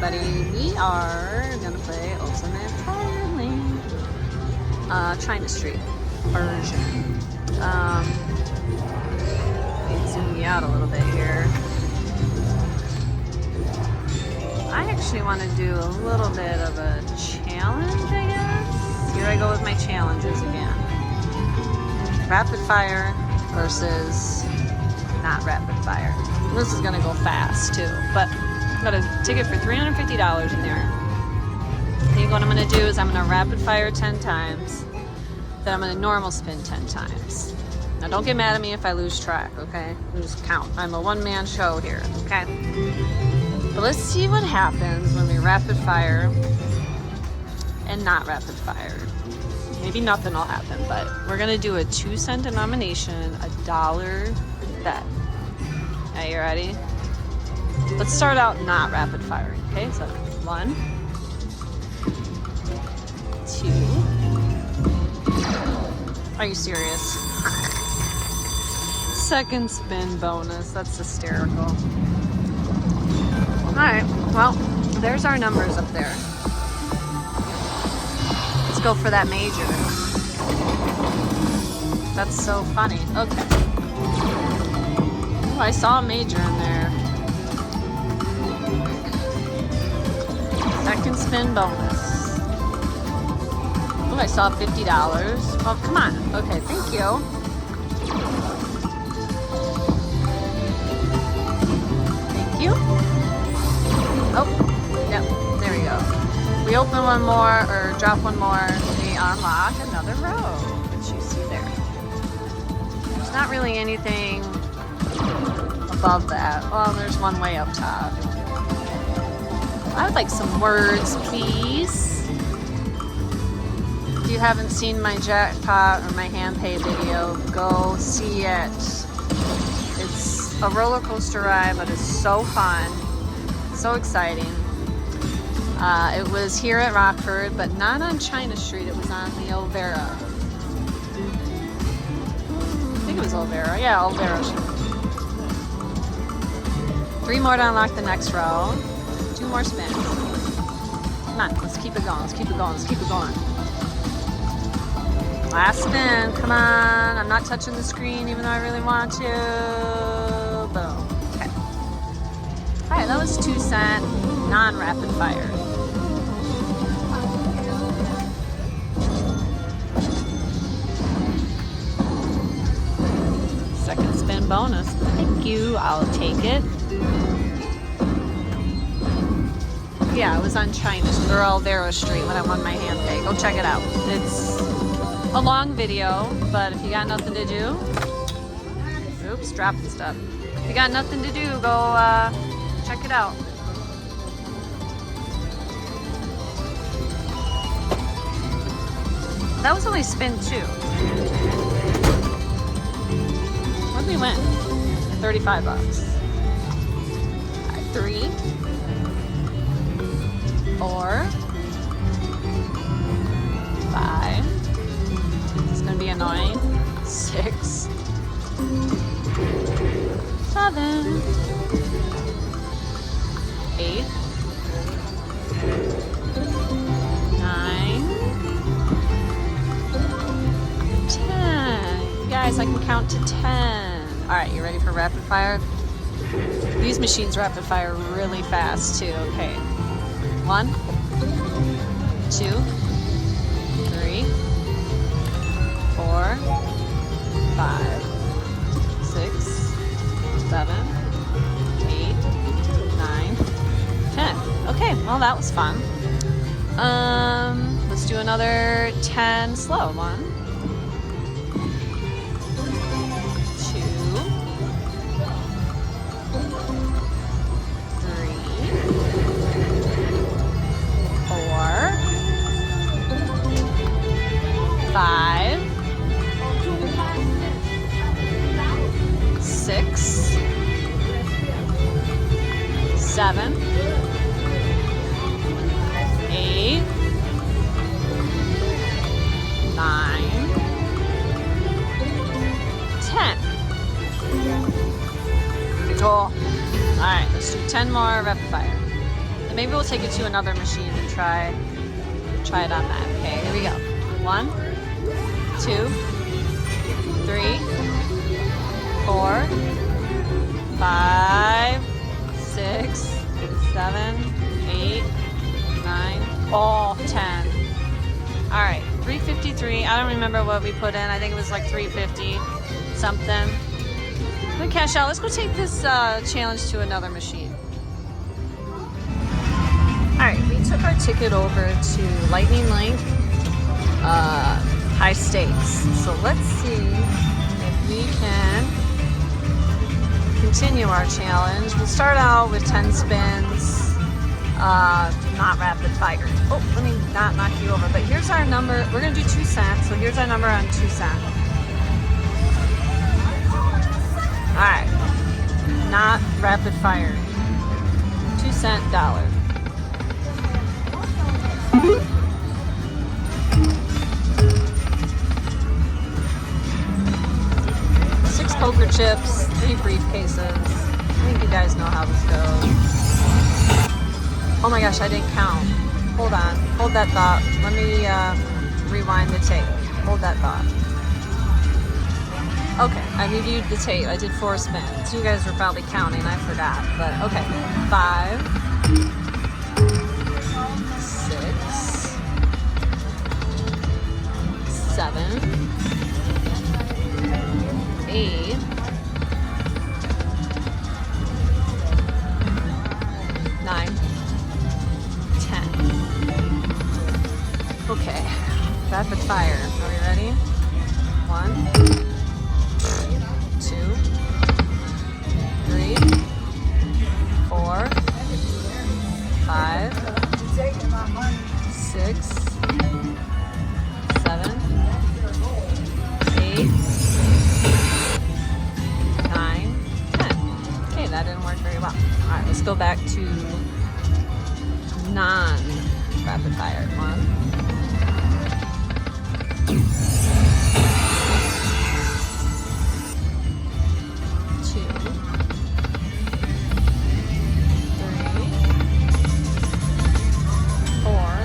everybody. We are gonna play Ultimate Fire Lane. China Street version. Let me zoom you out a little bit here. I actually want to do a little bit of a challenge, I guess. Here I go with my challenges again. Rapid fire versus not rapid fire. This is gonna go fast too, but I got a ticket for $350 in there. I think what I'm gonna do is I'm gonna rapid fire 10 times, then I'm gonna normal spin 10 times. Now don't get mad at me if I lose track, okay? Lose count. I'm a one-man show here, okay? But let's see what happens when we rapid fire and not rapid fire. Maybe nothing will happen, but we're gonna do a 2-cent denomination, $1 bet. Okay, you ready? Let's start out not rapid firing. Okay, so 1, 2. Are you serious? Second spin bonus. That's hysterical. Alright, well, there's our numbers up there. Let's go for that major. That's so funny. Okay. Oh, I saw a major in there. Second spin bonus. Oh, I saw $50. Oh, come on. Okay, thank you. Thank you. Oh, yep, there we go. We open one more, or drop one more, we unlock another row, which you see there. There's not really anything above that. Well, there's one way up top. I would like some words, please. If you haven't seen my jackpot or my hand pay video, go see it. It's a roller coaster ride, but it's so fun, so exciting. It was here at Rockford, but not on China Street. It was on the Olvera. I think it was Olvera. Yeah, Olvera Street. 3 more to unlock the next row. 2 more spins. Come on, let's keep it going. Let's keep it going. Let's keep it going. Last spin. Come on. I'm not touching the screen, even though I really want to. Boom. Okay. All right, that was 2-cent, non-rapid fire. Second spin bonus. Thank you. I'll take it. Yeah, it was on China or Olvera Street when I won my hand pay. Go check it out. It's a long video, but if you got nothing to do, oops, dropped the stuff. If you got nothing to do, go check it out. That was only spin 2. What did we win? $35. All right, 3, 4, 5. It's gonna be annoying. 6, 7, 8, 9, 10. Guys, I can count to 10. All right, you ready for rapid fire? These machines rapid fire really fast too. Okay. 1, 2, 3, 4, 5, 6, 7, 8, 9, 10. Okay, well that was fun. Let's do another 10 slow. 1, 2, 3, 4, 5, 6, 7, 8, 9, 10. Cool. All right, let's do 10 more rapid fire. And maybe we'll take it to another machine and try it on that. Okay, here we go. 1, 2, 3, 4, 5, 6, 7, 8, 9, 10. All right, 353. I don't remember what we put in. I think it was like 350 something. We cash out. Let's go take this challenge to another machine. All right, we took our ticket over to Lightning Link, high stakes. So let's see if we can continue our challenge. We'll start out with 10 spins. Not rapid fire. Oh, let me not knock you over. But here's our number. We're gonna do 2 cents. So here's our number on 2 cents. All right. Not rapid fire. 2 cent dollar. Six poker chips, 3 briefcases. I think you guys know how this goes. Oh my gosh, I didn't count. Hold on. Hold that thought. Let me rewind the tape. Hold that thought. Okay, I reviewed the tape. I did 4 spins. You guys were probably counting. I forgot. But okay. 5, 6, 7, 8, 9, 10. Okay, rapid fire. Are we ready? 1, 2, 3, 4, 5, 6, 7, 8, 9, 10. Okay, that didn't work very well. All right, let's go back to non-rapid fire. 1, 2, 3, 4,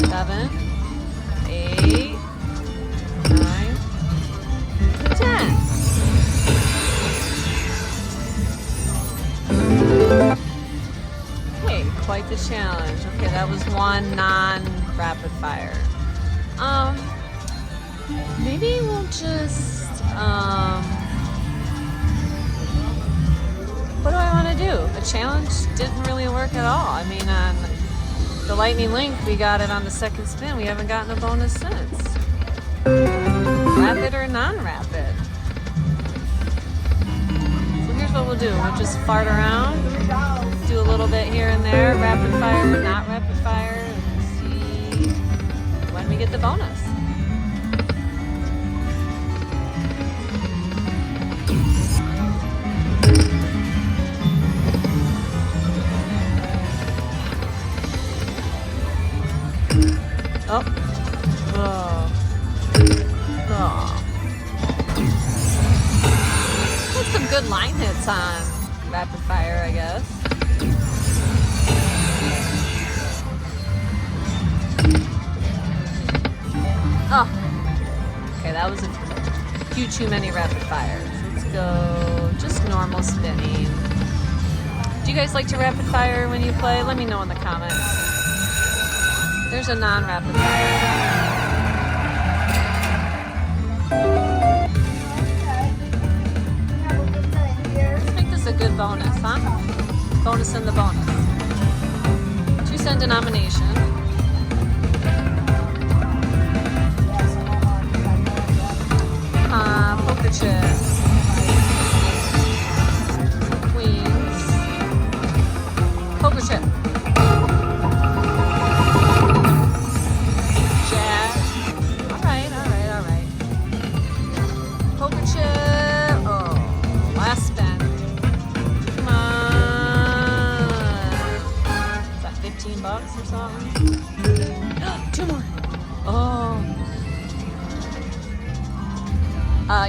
7, 8, 9, 10. Okay, quite the challenge. Okay, that was one non-rapid fire. Maybe we'll just, what do I want to do? The challenge didn't really work at all. I mean, on the Lightning Link, we got it on the second spin. We haven't gotten a bonus since. Rapid or non-rapid? So here's what we'll do. We'll just fart around, do a little bit here and there, rapid fire, not rapid fire, and see when we get the bonus. Oh. Oh. Oh. That's some good line hits on rapid fire, I guess. Oh. Okay, that was a few too many rapid fires. Let's go just normal spinning. Do you guys like to rapid fire when you play? Let me know in the comments. There's a non-rapid fire. Let's make this a good bonus, huh? Bonus in the bonus. 2 cent denomination. Poker chip. Queens. Poker chip. Jack. Alright. Poker chip. Oh, last spin. Come on. Is that $15 or something? 2 more. Oh.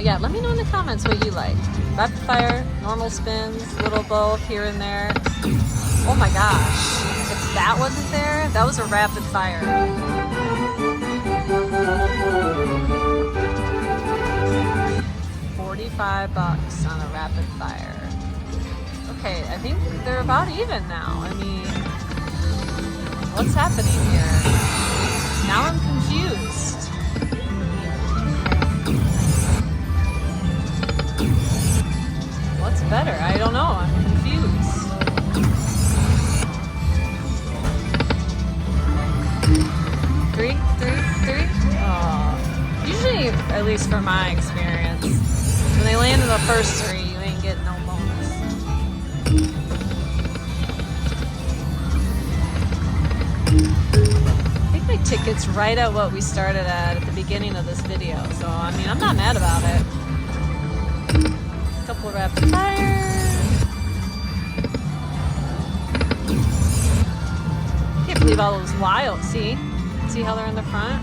Yeah, let me know in the comments what you like. Rapid fire, normal spins, little both here and there. Oh my gosh. If that wasn't there, that was a rapid fire. $45 on a rapid fire. Okay, I think they're about even now. I mean, what's happening here? Now I'm confused. What's better? I don't know. I'm confused. Three. Oh. Usually, at least from my experience, when they land in the first 3, you ain't getting no bonus. I think my ticket's right at what we started at the beginning of this video. So, I mean, I'm not mad about it. Couple of rapid fires. Can't believe all those wild. See how they're in the front?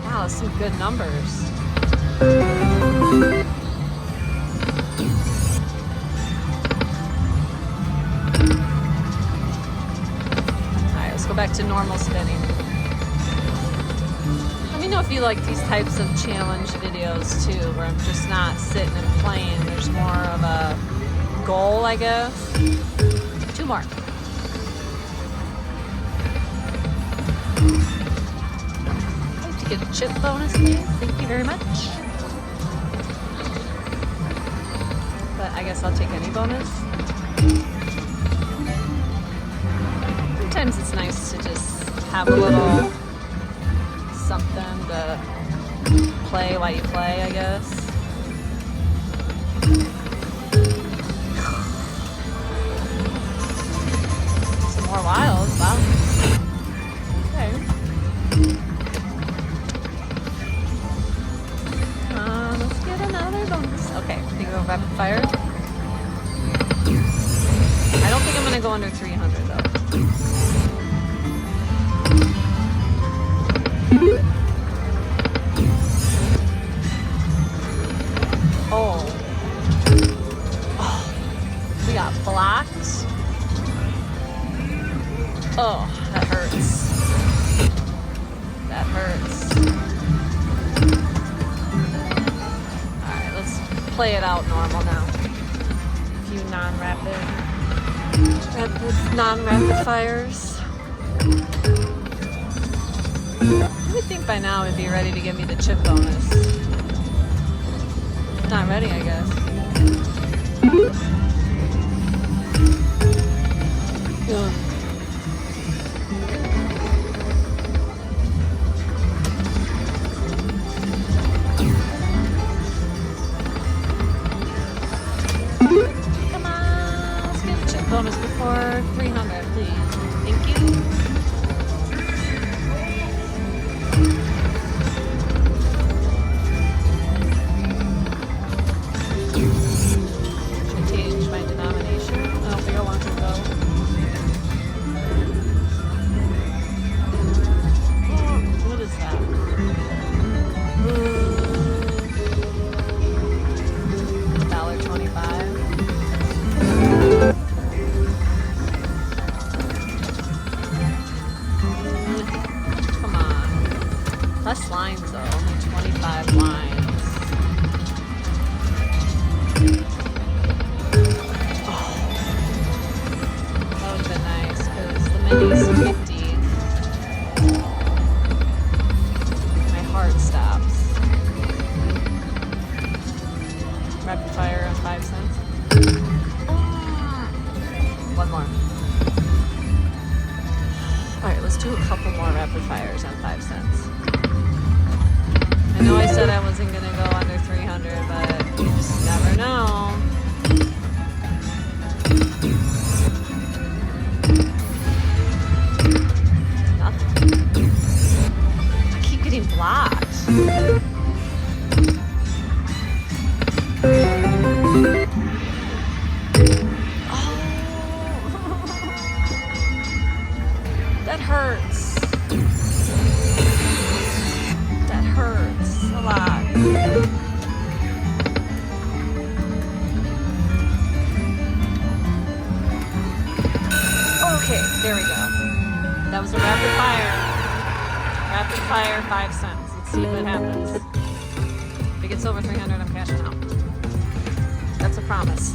Wow, that's some good numbers. Alright, let's go back to normal spinning. Let me know if you like these types of challenge videos too, where I'm just not sitting and playing. There's more of a goal, I guess. 2 more. I'd like to get a chip bonus, please. Thank you very much. But I guess I'll take any bonus. Sometimes it's nice to just have a little something to play while you play, I guess. Some more wilds, wow. Okay. Let's get another bonus. Okay, think we'll go rapid fire. I don't think I'm gonna go under 300 though. Oh, we got blocked. Oh, that hurts. That hurts. Alright, let's play it out normal now. A few non-rapid fires. I would think by now it'd be ready to give me the chip bonus. Not ready, I guess. Ugh. Come on, let's get the chip bonus before 300, please. Thank you. Less lines though, only 25 lines. Oh, that would have been nice because the mini's 50. My heart stops. Rapid fire on 5 cents. One more. Alright, let's Let's do a couple more rapid fires on 5 cents. I know I said I wasn't gonna go under 300, but you just never know. Nothing. I keep getting blocked. That hurts. That hurts a lot. Okay, there we go. That was a rapid fire. Rapid fire, 5 cents. Let's see what happens. If it gets over 300, I'm cashing out. That's a promise.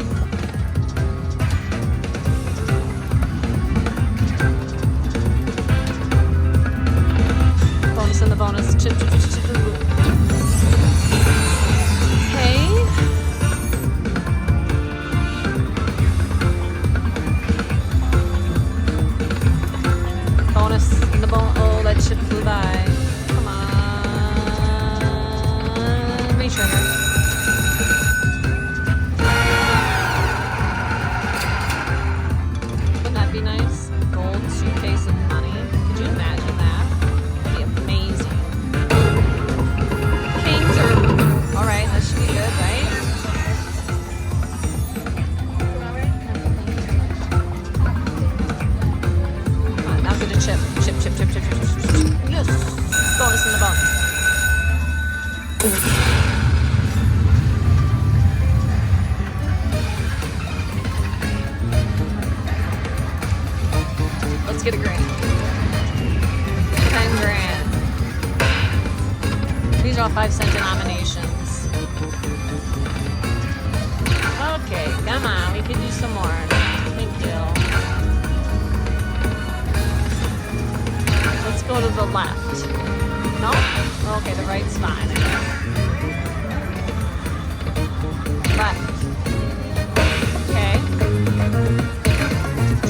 Bonus in the bonus. Chip, chip, chip, chip, chip. Okay. Bonus in the bonus. Oh, that chip flew by. Come on. Retrigger. Wouldn't that be nice? Gold suitcase of money. Could you imagine that? That'd be amazing. Kings are... Alright, that should be good, right? Come on, now get a chip. Chip, chip, chip, chip, chip, chip, chip. Yes! Bonus in the bonus. Let's get a grand. 10 grand. These are all 5 cent denominations. Okay, come on. We could do some more. Big deal. Let's go to the left. No? Okay, the right's fine, I guess. Left. Okay.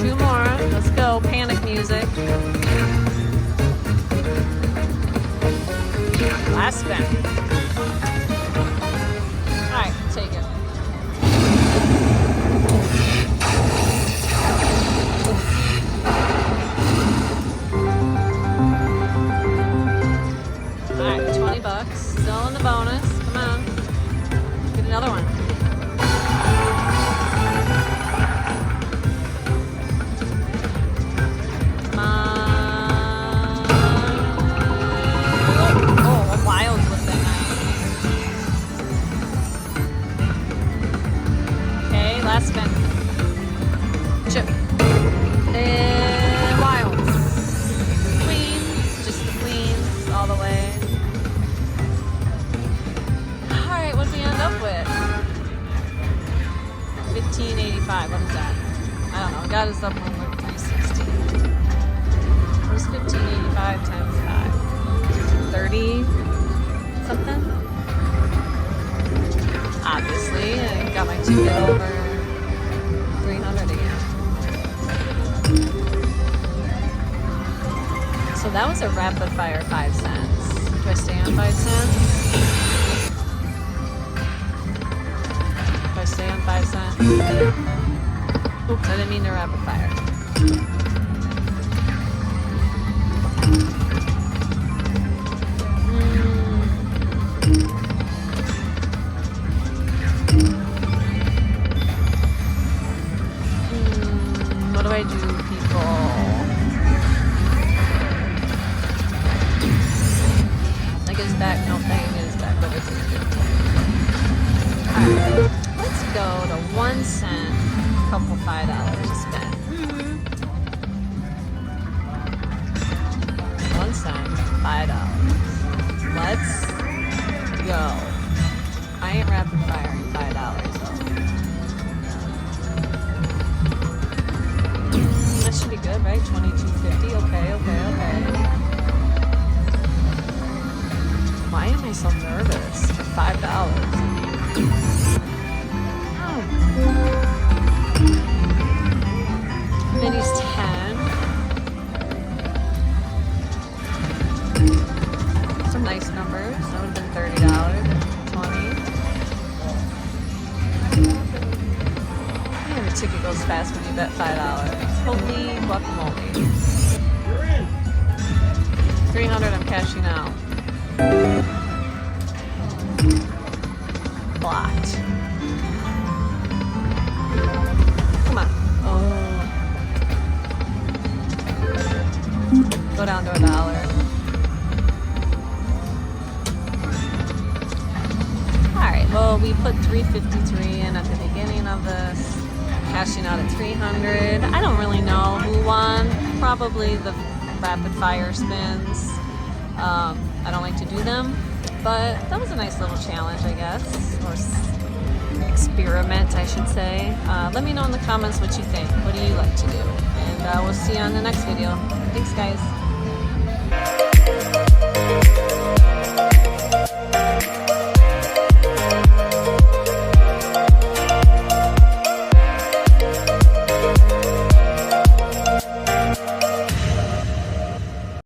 2 more. Let's go. Panic music. Last spin. Alright, take it. Alright, 20 bucks. Still in the bonus. Come on. Get another one. Last spin. Chip. And wilds. Queens. Just the queens all the way. Alright, what did we end up with? 1585. What is that? I don't know. It got us up on like 360. Where's 1585 times 5? 30 something? Obviously. I got my ticket over 300 again. So that was a rapid fire 5 cents. Do I stay on 5 cents? Do I stay on 5 cents? Oops, I didn't mean to rapid fire. What do I do, people? Like it's back, no thing is back over to the 15. Alright, let's go to 1 cent, couple $5 to spend. 1 cent, $5. Let's go. I ain't rapid firing $5 though. That should be good, right? 22.50. Okay. Why am I so nervous for $5? Minis 10. ticket goes fast when you bet $5. Holy guacamole. 300 I'm cashing out. Blocked. Come on. Oh. Go down to $1. Alright, well we put 353 in at the beginning of this. Cashing out at 300. I don't really know who won. Probably the rapid fire spins. I don't like to do them, but that was a nice little challenge, I guess, or experiment, I should say. Let me know in the comments what you think. What do you like to do? And we'll see you on the next video. Thanks, guys.